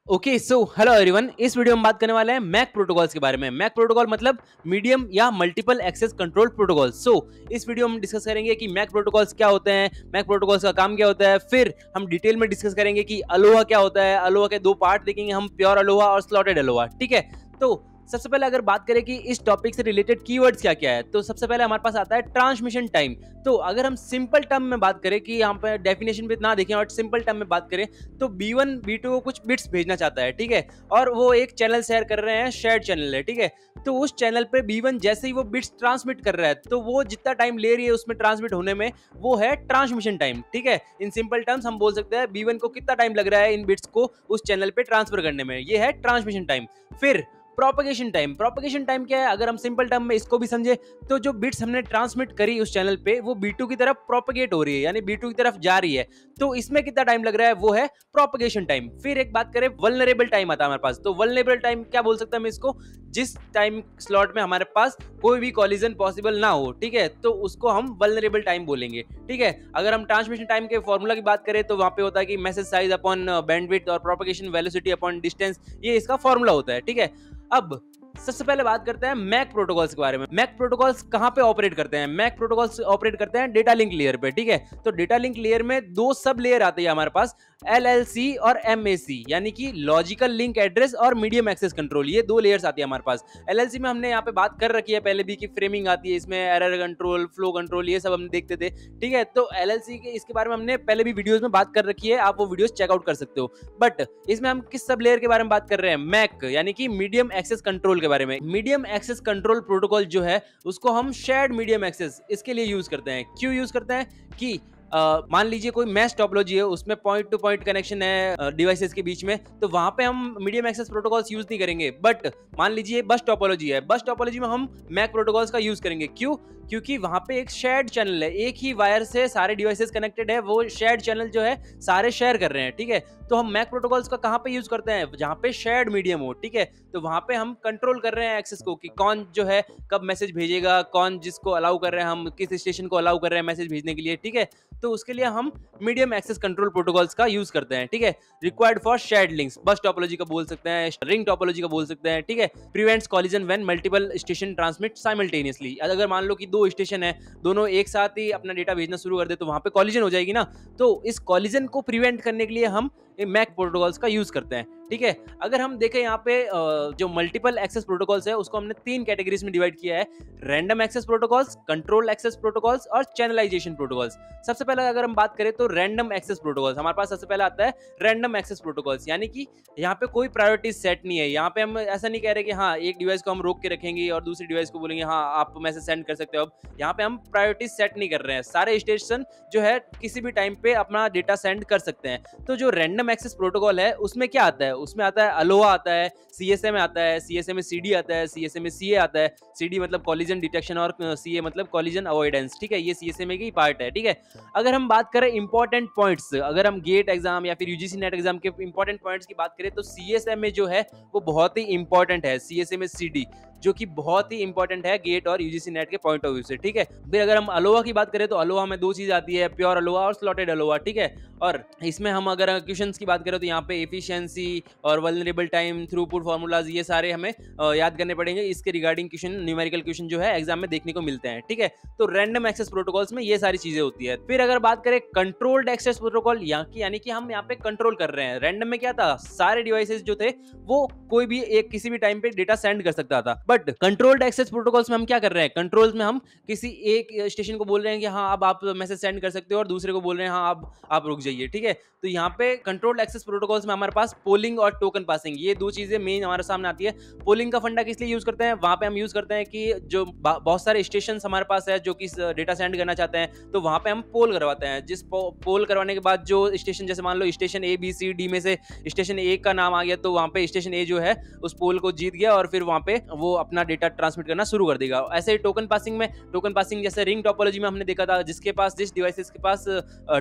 Okay so hello everyone. इस video में बात करने वाले हैं मैक प्रोटोकॉल्स के बारे में। मैक प्रोटोकॉल मतलब मीडियम या मल्टीपल एक्सेस कंट्रोल प्रोटोकॉल। इस वीडियो में डिस्कस करेंगे कि मैक प्रोटोकॉल्स क्या होते हैं, मैक प्रोटोकॉल्स का काम क्या होता है। फिर हम डिटेल में डिस्कस करेंगे कि अलोहा क्या होता है। अलोहा के दो पार्ट देखेंगे हम, प्योर अलोहा और स्लॉटेड अलोहा। ठीक है, तो सबसे पहले अगर बात करें कि इस टॉपिक से रिलेटेड कीवर्ड्स क्या क्या है, तो सबसे पहले हमारे पास आता है ट्रांसमिशन टाइम। तो अगर हम सिंपल टर्म में बात करें कि यहाँ पे डेफिनेशन पे ना देखें और सिंपल टर्म में बात करें, तो B1 B2 को कुछ बिट्स भेजना चाहता है। ठीक है, और वो एक चैनल शेयर कर रहे हैं, शेयर्ड चैनल है। ठीक है, तो उस चैनल पे B1 जैसे ही वो बिट्स ट्रांसमिट कर रहा है, तो वो जितना टाइम ले रही है उसमें ट्रांसमिट होने में, वो है ट्रांसमिशन टाइम। ठीक है, इन सिंपल टर्म्स हम बोल सकते हैं B1 को कितना टाइम लग रहा है इन बिट्स को उस चैनल पे ट्रांसफर करने में, ये है ट्रांसमिशन टाइम। फिर प्रोपगेशन टाइम। प्रोपगेशन टाइम क्या है, अगर हम सिंपल टर्म में इसको भी समझे, तो जो बिट्स हमने ट्रांसमिट करी उस चैनल पे, वो B2 की तरफ प्रोपगेट हो रही है, यानी B2 की तरफ जा रही है। तो इसमें कितना टाइम लग रहा है, वो है प्रोपगेशन टाइम। फिर एक बात करें, वल्नरेबल टाइम आता है हमारे पास। तो वल्नरेबल टाइम क्या बोल सकते हैं हम इसको, जिस टाइम स्लॉट में हमारे पास कोई भी कॉलिजन पॉसिबल ना हो। ठीक है, तो उसको हम वल्नरेबल टाइम बोलेंगे। ठीक है, अगर हम ट्रांसमिशन टाइम के फॉर्मूला की बात करें, तो वहां पे होता है कि मैसेज साइज अपॉन बैंडविड्थ और प्रोपगेशन वेलोसिटी अपॉन डिस्टेंस, ये इसका फॉर्मूला होता है। ठीक है, अब सबसे पहले बात करते हैं मैक प्रोटोकॉल्स के बारे में। मैक प्रोटोकॉल्स कहां पे ऑपरेट करते हैं? मैक प्रोटोकॉल्स ऑपरेट करते हैं डेटा लिंक लेयर पे। ठीक है, तो डेटा लिंक लेयर में दो सब लेयर आते हैं हमारे पास, LLC और MAC, यानी कि लॉजिकल लिंक एड्रेस और मीडियम एक्सेस कंट्रोल। ये दो लेयर्स आती है हमारे पास। LLC में हमने यहाँ पे बात कर रखी है पहले भी कि फ्रेमिंग आती है, इसमें एरर कंट्रोल, फ्लो कंट्रोल, ये सब हम देखते थे। ठीक है, तो LLC के इसके बारे में हमने पहले भी वीडियोस में बात कर रखी है, आप वो वीडियोस चेकआउट कर सकते हो। बट इसमें हम किस सब लेयर के बारे में बात कर रहे हैं? मैक, यानी कि मीडियम एक्सेस कंट्रोल के बारे में। मीडियम एक्सेस कंट्रोल प्रोटोकॉल जो है, उसको हम शेयर्ड मीडियम एक्सेस इसके लिए यूज करते हैं। क्यों यूज करते हैं कि मान लीजिए कोई मैश टोपोलॉजी है, उसमें पॉइंट टू पॉइंट कनेक्शन है डिवाइसेस के बीच में, तो वहां पे हम मीडियम एक्सेस प्रोटोकॉल्स यूज नहीं करेंगे। बट मान लीजिए बस टोपोलॉजी है, बस टोपोलॉजी में हम मैक प्रोटोकॉल्स का यूज करेंगे। क्यों? क्योंकि वहां पे एक शेयर्ड चैनल है, एक ही वायर से सारे डिवाइसेस कनेक्टेड है, वो शेयर्ड चैनल जो है सारे शेयर कर रहे हैं। ठीक है, तो हम मैक प्रोटोकॉल्स का कहां पे यूज करते हैं? जहां पे शेयर्ड मीडियम हो। ठीक है, तो वहां पे हम कंट्रोल कर रहे हैं एक्सेस को, कि कौन जो है कब मैसेज भेजेगा, कौन जिसको अलाउ कर रहे हैं, हम किस स्टेशन को अलाउ कर रहे हैं मैसेज भेजने के लिए। ठीक है, तो उसके लिए हम मीडियम एक्सेस कंट्रोल प्रोटोकॉल्स का यूज करते हैं। ठीक है, रिक्वायर्ड फॉर शेयर्ड लिंक्स, बस टोपोलॉजी का बोल सकते हैं, रिंग टोपोलॉजी का बोल सकते हैं। ठीक है, prevents collision when multiple station transmit simultaneously. अगर मान लो कि दो स्टेशन है, दोनों एक साथ ही अपना डेटा भेजना शुरू कर दे, तो वहां पे कॉलिजन हो जाएगी ना। तो इस कॉलिजन को प्रिवेंट करने के लिए हम मैक प्रोटोकॉल्स का यूज करते हैं। ठीक है, अगर हम देखें यहाँ पे जो मल्टीपल एक्सेस प्रोटोकॉल्स है, उसको हमने तीन कैटेगरीज में डिवाइड किया है: random access protocols, control access protocols और चैनलाइजेशन प्रोटोकॉल्स। सबसे पहले अगर हम बात करें तो रैंडम एक्सेस प्रोटोकॉल्स, हमारे पास सबसे पहले आता है रैंडम एक्सेस प्रोटोकॉल्स, यानी कि यहाँ पे कोई प्रायोरिटी सेट नहीं है। यहाँ पे हम ऐसा नहीं कह रहे कि हाँ एक डिवाइस को हम रोक के रखेंगे और दूसरी डिवाइस को बोलेंगे हाँ आप मैसेज सेंड कर सकते हो। अब यहाँ पे हम प्रायोरिटी सेट नहीं कर रहे हैं, सारे स्टेशन जो है किसी भी टाइम पे अपना डेटा सेंड कर सकते हैं। तो जो रैंडम एक्सेस प्रोटोकॉल है, उसमें क्या आता है? उसमें आता है अलोहा आता है, CSMA आता है, CSMA CD आता है, CSMA CA आता है। CD मतलब कॉलिजन डिटेक्शन और CA मतलब कॉलिजन अवॉइडेंस। ठीक है, ये CSMA की पार्ट है। ठीक है, अगर हम बात करें इंपॉर्टेंट पॉइंट्स, अगर हम गेट एग्जाम या फिर UGC नेट एग्जाम के इंपॉर्टेंट पॉइंट्स की बात करें, तो CSMA जो है वो बहुत ही इंपॉर्टेंट है। CSMA CD जो कि बहुत ही इंपॉर्टेंट है गेट और UGC नेट के पॉइंट ऑफ व्यू से। ठीक है, फिर अगर हम अलोहा की बात करें, तो अलोहा में दो चीज आती है, प्योर अलोहा और स्लॉटेड अलोहा। ठीक है, और इसमें हम अगर क्वेश्चंस की बात करें, तो यहाँ पे एफिशिएंसी और वल्नरेबल टाइम, थ्रूपुट फार्मूलाज, ये सारे हमें याद करने पड़ेंगे। इसके रिगार्डिंग क्वेश्चन, न्यूमेरिकल क्वेश्चन जो है एग्जाम में देखने को मिलते हैं। ठीक है, तो रैंडम एक्सेस प्रोटोकॉल्स में ये सारी चीजें होती है। फिर अगर बात करें कंट्रोल्ड एक्सेस प्रोटोकॉल, यानी कि हम यहाँ पे कंट्रोल कर रहे हैं। रैंडम में क्या था, सारे डिवाइसेस जो थे वो कोई भी एक किसी भी टाइम पे डेटा सेंड कर सकता था। बट कंट्रोल्ड एक्सेस प्रोटोकॉल्स में हम क्या कर रहे हैं? कंट्रोल्स में हम किसी एक स्टेशन को बोल रहे हैं कि हाँ अब आप मैसेज सेंड कर सकते हो, और दूसरे को बोल रहे हैं हाँ अब आप रुक जाइए। ठीक है, तो यहाँ पे कंट्रोल्ड एक्सेस प्रोटोकॉल्स में हमारे पास पोलिंग और टोकन पासिंग, ये दो चीजें मेन हमारे सामने आती है। पोलिंग का फंडा किस लिए यूज करते हैं? वहां पे हम यूज करते हैं कि जो बहुत सारे स्टेशन हमारे पास है जो कि डेटा सेंड करना चाहते हैं, तो वहां पे हम पोल करवाते हैं। जिस पोल करवाने के बाद जो स्टेशन, जैसे मान लो station A B C D में से स्टेशन A का नाम आ गया, तो वहां पे स्टेशन A जो है उस पोल को जीत गया और फिर वहां पे वो अपना डेटा ट्रांसमिट करना शुरू कर देगा। ऐसे ही टोकन पासिंग में, टोकन पासिंग जैसे रिंग टोपोलॉजी में हमने देखा था, जिसके पास जिस डिवाइसेस के पास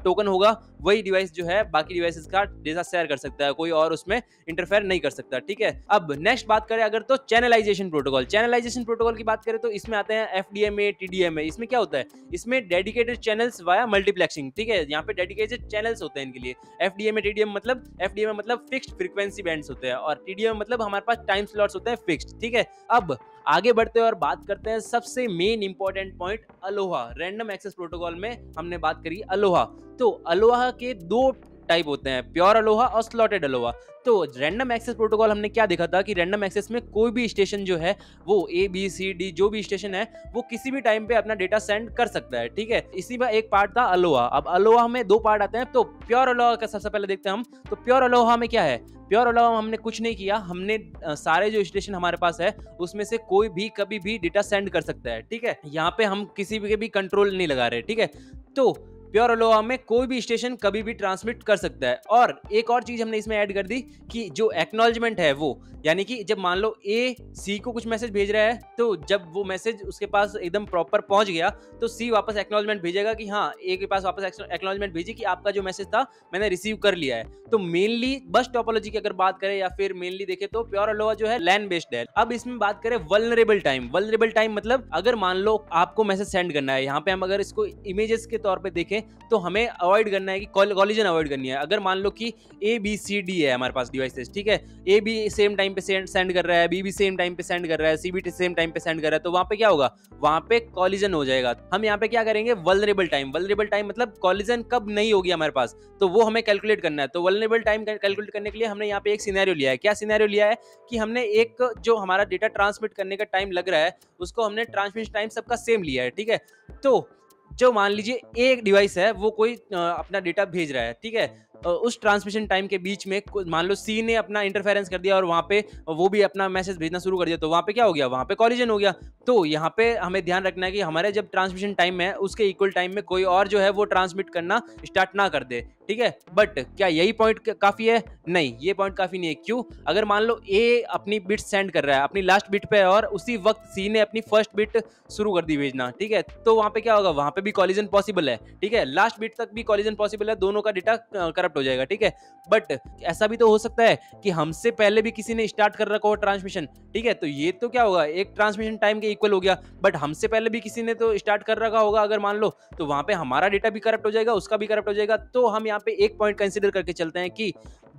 टोकन होगा वही डिवाइस जो है बाकी डिवाइसेस का डेटा शेयर कर सकता है, कोई और उसमें इंटरफेयर नहीं कर सकता। ठीक है, अब नेक्स्ट बात करें अगर तो चैनलाइजेशन प्रोटोकॉल। चैनलाइजेशन प्रोटोकॉल की बात करें तो इसमें आते हैं एफडीएमए, टीडीएमए। इसमें क्या होता है, इसमें डेडिकेटेड चैनल्स वाया मल्टीप्लेक्सिंग। ठीक है, यहाँ पे डेडिकेटेड चैनल्स होते हैं इनके लिए। एफडीएमए टीडीएम मतलब, एफडीएमए मतलब फिक्स्ड फ्रीक्वेंसी बैंड्स होते हैं और टीडीएम मतलब हमारे पास टाइम स्लॉट्स होते हैं फिक्स्ड। ठीक है, अब आगे बढ़ते हैं और बात करते हैं सबसे main important point, ALOHA. Random access protocol में हमने बात करी अलोहा। तो अलोहा के दो टाइप होते हैं, प्योर अलोहा और स्लॉटेड अलोहा। तो रैंडम एक्सेस प्रोटोकॉल हमने क्या देखा था कि रैंडम एक्सेस में कोई भी स्टेशन जो है वो ए बी सी डी जो भी स्टेशन है वो किसी भी टाइम पे अपना डेटा सेंड कर सकता है। ठीक है, इसी में एक पार्ट था अलोहा। अब अलोहा में दो पार्ट आते हैं, तो प्योर अलोहा का सबसे पहले देखते हैं हम। तो प्योर अलोहा में क्या है, प्योर अलोहा हमने कुछ नहीं किया, हमने सारे जो स्टेशन हमारे पास है उसमें से कोई भी कभी भी डेटा सेंड कर सकता है। ठीक है, यहाँ पे हम किसी के भी कंट्रोल नहीं लगा रहे। ठीक है, तो प्योर अलोहा में कोई भी स्टेशन कभी भी ट्रांसमिट कर सकता है। और एक और चीज हमने इसमें ऐड कर दी कि जो एक्नॉलेजमेंट है वो, यानी कि जब मान लो ए सी को कुछ मैसेज भेज रहा है तो जब वो मैसेज उसके पास एकदम प्रॉपर पहुंच गया तो सी वापस एक्नॉलेजमेंट भेजेगा कि हाँ, ए के पास वापस एक्नॉलेजमेंट भेजी कि आपका जो मैसेज था मैंने रिसीव कर लिया है। तो मेनली बस टोपोलॉजी की अगर बात करें या फिर मेनली देखें तो प्योर अलोहा जो है लैन बेस्ड है। अब इसमें बात करें वल्नरेबल टाइम। वल्नरेबल टाइम मतलब अगर मान लो आपको मैसेज सेंड करना है, यहाँ पे हम अगर इसको इमेजेस के तौर पे देखें तो हमें अवॉइड करना है कि कॉलिजन अवॉइड करनी है। अगर मान लो कि ए बी सी डी है हमारे पास डिवाइसेस, ठीक है, ए बी सेम टाइम पे सेंड कर रहा है, बी भी सेम टाइम पे सेंड कर रहा है, सी भी सेम टाइम पे सेंड कर रहा है, तो वहां पे क्या होगा, वहां पे कॉलिजन हो जाएगा। हम यहाँ पे क्या करेंगे, वल्नरेबल टाइम। वल्नरेबल टाइम मतलब कॉलिजन कब नहीं होगी हमारे पास, तो वो हमें कैलकुलेट करना है। तो वल्नरेबल टाइम कैलकुलेट करने के लिए हमने यहाँ पे एक सिनेरियो लिया है। क्या सिनेरियो लिया है कि हमने एक जो हमारा डेटा ट्रांसमिट करने का टाइम लग रहा है उसको हमने ट्रांसमिशन टाइम सबका सेम लिया है। ठीक है, तो जो मान लीजिए एक डिवाइस है वो कोई अपना डेटा भेज रहा है, ठीक है, उस ट्रांसमिशन टाइम के बीच में मान लो सी ने अपना इंटरफेरेंस कर दिया और वहां पे वो भी अपना मैसेज भेजना शुरू कर दिया, तो वहां पे क्या हो गया, वहां पे कॉलिजन हो गया। तो यहाँ पे हमें ध्यान रखना है कि हमारे जब ट्रांसमिशन टाइम है उसके इक्वल टाइम में कोई और जो है वो ट्रांसमिट करना स्टार्ट ना कर दे। ठीक है, बट क्या यही पॉइंट काफी है? नहीं, ये पॉइंट काफी नहीं है। क्यों? अगर मान लो ए अपनी बिट सेंड कर रहा है अपनी लास्ट बिट पे और उसी वक्त सी ने अपनी फर्स्ट बिट शुरू कर दी भेजना, ठीक है, तो वहां पे क्या होगा, वहां पे भी कॉलिजन पॉसिबल है। ठीक है, लास्ट बिट तक भी कॉलिजन पॉसिबल है, दोनों का डेटा करप्ट हो जाएगा। ठीक है, बट ऐसा भी तो हो सकता है कि हमसे पहले भी किसी ने स्टार्ट कर रखा हो ट्रांसमिशन, ठीक है, तो ये तो क्या होगा, एक ट्रांसमिशन टाइम के इक्वल हो गया, बट हमसे पहले भी किसी ने तो स्टार्ट कर रखा होगा अगर मान लो, तो वहां पे हमारा डेटा भी करप्ट हो जाएगा, उसका भी करप्ट हो जाएगा। तो हम यहाँ पे एक पॉइंट कंसीडर करके चलते हैं कि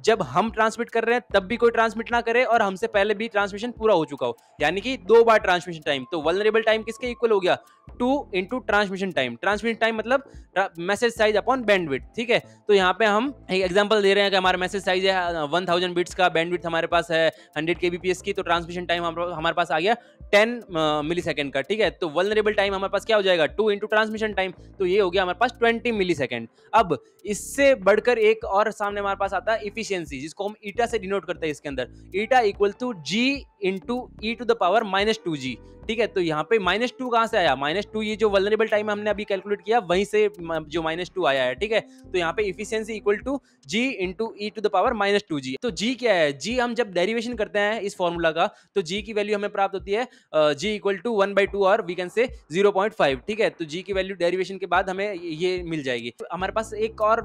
जब हम ट्रांसमिट कर रहे हैं तब भी कोई ट्रांसमिट ना करे और हमसे पहले भी ट्रांसमिशन पूरा हो चुका हो, यानी कि 2 बार ट्रांसमिशन टाइम। तो वल्नरेबल टाइम किसके इक्वल हो गया, 2 into transmission time. Transmission time मतलब मैसेज साइज अपॉन बैंडविड्थ। ठीक है, तो यहाँ पे हम एक एग्जांपल दे रहे हैं कि हमारा मैसेज साइज है 1000 बिट्स का, बैंडविड्थ हमारे पास है 100 kbps की, तो ट्रांसमिशन टाइम हमारे पास आ गया 10 मिलीसेकंड का। ठीक है, तो वल्नरेबल टाइम हमारे पास क्या हो जाएगा, 2 इंटू ट्रांसमिशन टाइम, तो ये हो गया हमारे पास 20 मिलीसेकंड। अब इससे बढ़कर एक और सामने हमारे पास आता है इफिशियंसी, जिसको हम ईटा से डिनोट करते हैं इसके अंदर। Eta equal to ji into E to the power -2g। ठीक है, तो यहाँ पे -2 कहां से आया, -2 ये जो वल्नरेबल टाइम हमने अभी कैलकुलेट किया वहीं से जो -2 आया है। ठीक है, तो यहाँ पे efficiency equal to ji into E to the power -2g। तो जी क्या है, जी हम जब डेरिवेशन करते हैं इस फॉर्मूला का तो जी की वैल्यू हमें प्राप्त होती है जी इक्वल टू 1/2 और वी कैन से 0.5। ठीक है, तो जी की वैल्यू डेरिवेशन के बाद हमें ये मिल जाएगी। तो हमारे पास एक और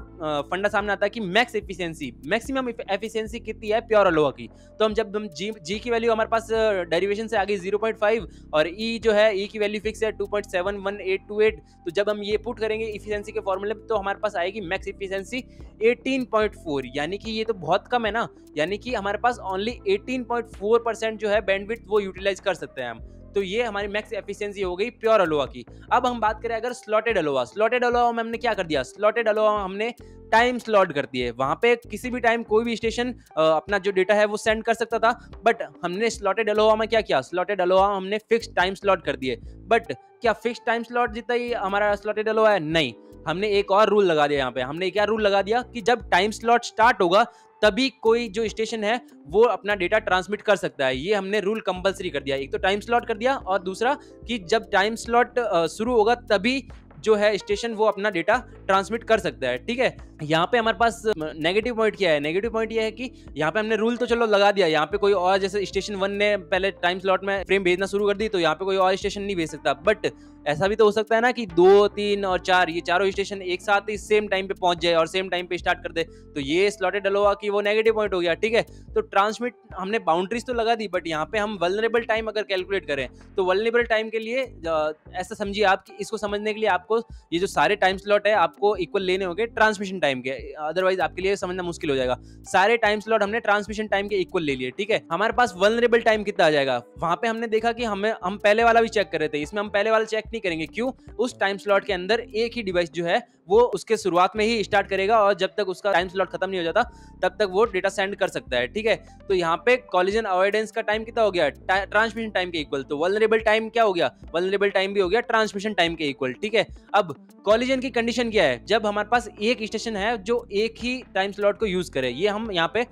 फंडा सामने आता है कि मैक्स एफिशिएंसी, मैक्सिमम एफिशिएंसी कितनी है प्योर अलोहा की। तो हम जब जी की वैल्यू हमारे पास डेरिवेशन से आ गई 0.5 और ई जो है ई की वैल्यू फिक्स है 2.71828, तो जब हम ये पुट करेंगे इफिशिएंसी के फॉर्मूले में तो हमारे पास आएगी मैक्स एफिशिएंसी 18.4, यानी कि ये तो बहुत कम है ना, यानी कि हमारे पास ओनली 18.4% जो है बैंडविड्थ वो यूटिलाइज कर सकते हैं हम। तो ये हमारी मैक्स एफिशिएंसी हो गई प्योर अलोहा की। अब हम बात करें अगर स्लॉटेड अलोहा, स्लॉटेड अलोहा में हमने क्या कर दिया, स्लॉटेड अलोहा हमने टाइम स्लॉट कर दिए, वहां पे किसी भी टाइम कोई भी स्टेशन अपना जो डेटा है वो सेंड कर सकता था, बट हमने स्लॉटेड अलोहा में क्या किया, स्लॉटेड अलोहा हमने फिक्स टाइम स्लॉट कर दिए। बट क्या फिक्स टाइम स्लॉट जितना ही हमारा स्लॉटेड अलोहा है, नहीं, हमने एक और रूल लगा दिया। यहाँ पे हमने क्या रूल लगा दिया कि जब टाइम स्लॉट स्टार्ट होगा तभी कोई जो स्टेशन है वो अपना डेटा ट्रांसमिट कर सकता है। ये हमने रूल कंपलसरी कर दिया, एक तो टाइम स्लॉट कर दिया और दूसरा कि जब टाइम स्लॉट शुरू होगा तभी जो है स्टेशन वो अपना डेटा ट्रांसमिट कर सकता है। ठीक है, यहाँ पे हमारे पास नेगेटिव पॉइंट क्या है? नेगेटिव पॉइंट ये है कि यहाँ पे हमने रूल तो चलो लगा दिया, यहाँ पे कोई और जैसे स्टेशन 1 ने पहले टाइम स्लॉट में फ्रेम भेजना शुरू कर दी तो यहाँ पे कोई और स्टेशन नहीं भेज सकता। बट ऐसा भी तो हो सकता है ना कि 2, 3 और 4 ये चारों स्टेशन एक साथ ही सेम टाइम पे पहुंच जाए और सेम टाइम पे स्टार्ट कर दे, तो ये स्लॉटेड अलोवा की वो नेगेटिव पॉइंट हो गया। ठीक है, तो ट्रांसमिट हमने बाउंड्रीज तो लगा दी, बट यहाँ पे हम वल्नरेबल टाइम अगर कैलकुलेट करें तो वल्नरेबल टाइम के लिए ऐसा समझिए आप कि इसको समझने के लिए आपको ये जो सारे टाइम स्लॉट है आपको इक्वल लेने होंगे ट्रांसमिशन टाइम के, अदरवाइज आपके लिए समझना मुश्किल हो जाएगा। सारे टाइम स्लॉट हमने ट्रांसमिशन टाइम के इक्वल ले लिए। ठीक है, हमारे पास वल्नरेबल टाइम कितना आ जाएगा? वहां पे हमने देखा कि हम पहले वाला भी चेक कर रहे थे, इसमें हम पहले वाला चेक नहीं करेंगे। क्यों? उस टाइम स्लॉट के अंदर एक ही डिवाइस जो है वो उसके शुरुआत में ही स्टार्ट करेगा और जब तक उसका टाइम स्लॉट खत्म नहीं हो जाता तब तक वो डेटा सेंड कर सकता है। ठीक है, तो यहाँ पे कॉलिजन अवॉइडेंस का टाइम कितना हो गया? ट्रांसमिशन टाइम के इक्वल। तो वल्नरेबल टाइम क्या हो गया? वल्नरेबल टाइम भी हो गया ट्रांसमिशन टाइम के इक्वल। ठीक है, अब कॉलिजन की कंडीशन क्या है? जब हमारे पास एक स्टेशन है जो एक ही टाइम स्लॉट को यूज करे, ये हम यहाँ पे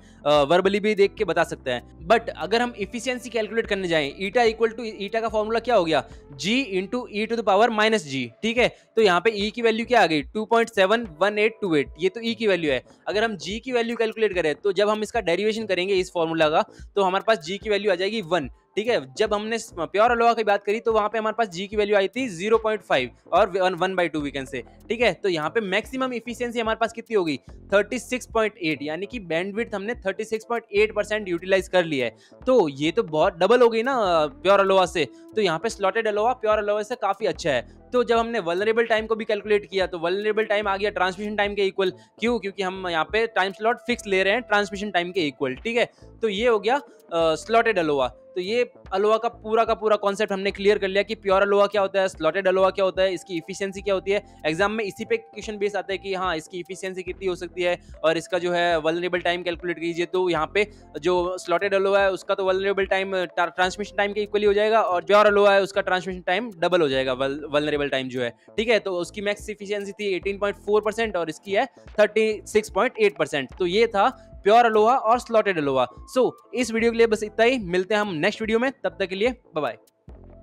वर्बली भी देख के बता सकते हैं। बट अगर हम इफिशियंसी कैलकुलेट करने जाएं, ईटा इक्वल टू ईटा का फॉर्मूला क्या हो गया? G into E to the power minus G. ठीक है, तो यहाँ पे ई की वैल्यू क्या आ गई? 2.71828, ये तो ई की वैल्यू है। अगर हम जी की वैल्यू कैलकुलेट करें तो जब हम इसका डेरिवेशन करेंगे इस फॉर्मूला का तो हमारे पास जी की वैल्यू आ जाएगी 1। ठीक है, जब हमने प्योर अलोवा की बात करी तो वहां पे हमारे पास जी की वैल्यू आई थी 0.5 और 1/2 वी कैन से। ठीक है, तो यहाँ पे मैक्सिमम इफिशियंसी हमारे पास कितनी होगी? 36.8, यानी कि बैंडविड्थ हमने 36.8% यूटिलाइज कर लिया है। तो ये तो बहुत डबल हो गई ना प्योर अलोवा से। तो यहाँ पे स्लॉटेड अलोवा प्योर अलोवा से काफी अच्छा है। तो जब हमने वल्नरेबल टाइम को भी कैलकुलेट किया तो वल्नरेबल टाइम आ गया ट्रांसमिशन टाइम के इक्वल। क्यों? क्योंकि हम यहाँ पे टाइम स्लॉट फिक्स ले रहे हैं ट्रांसमिशन टाइम के इक्वल। ठीक है, तो ये हो गया स्लॉटेड अलोवा। तो ये अलोवा का पूरा कॉन्सेप्ट हमने क्लियर कर लिया कि प्योर अलोवा क्या होता है, स्लॉटेड अलोवा क्या होता है, इसकी इफिशियंसी क्या होती है। एग्जाम में इसी पे क्वेश्चन बेस आता है कि हाँ इसकी इफिशियंसी कितनी हो सकती है और इसका जो है वल्नरेबल टाइम कैलकुलेट कीजिए। तो यहाँ पे जो स्लॉटेड अलोवा है उसका तो वल्नरेबल टाइम ट्रांसमिशन टाइम के इक्वली हो जाएगा और प्योर अलोवा है उसका ट्रांसमिशन टाइम डबल हो जाएगा वल्नरेबल टाइम जो है। ठीक है, तो उसकी मैक्स इफिशियंसी थी 18.4% और इसकी है 36.8%। तो ये था प्योर अलोवा और स्लॉटेड अलोवा। सो इस वीडियो के लिए बस इतना ही, मिलते हैं हम नेक्स्ट वीडियो में, तब तक के लिए बाय बाय।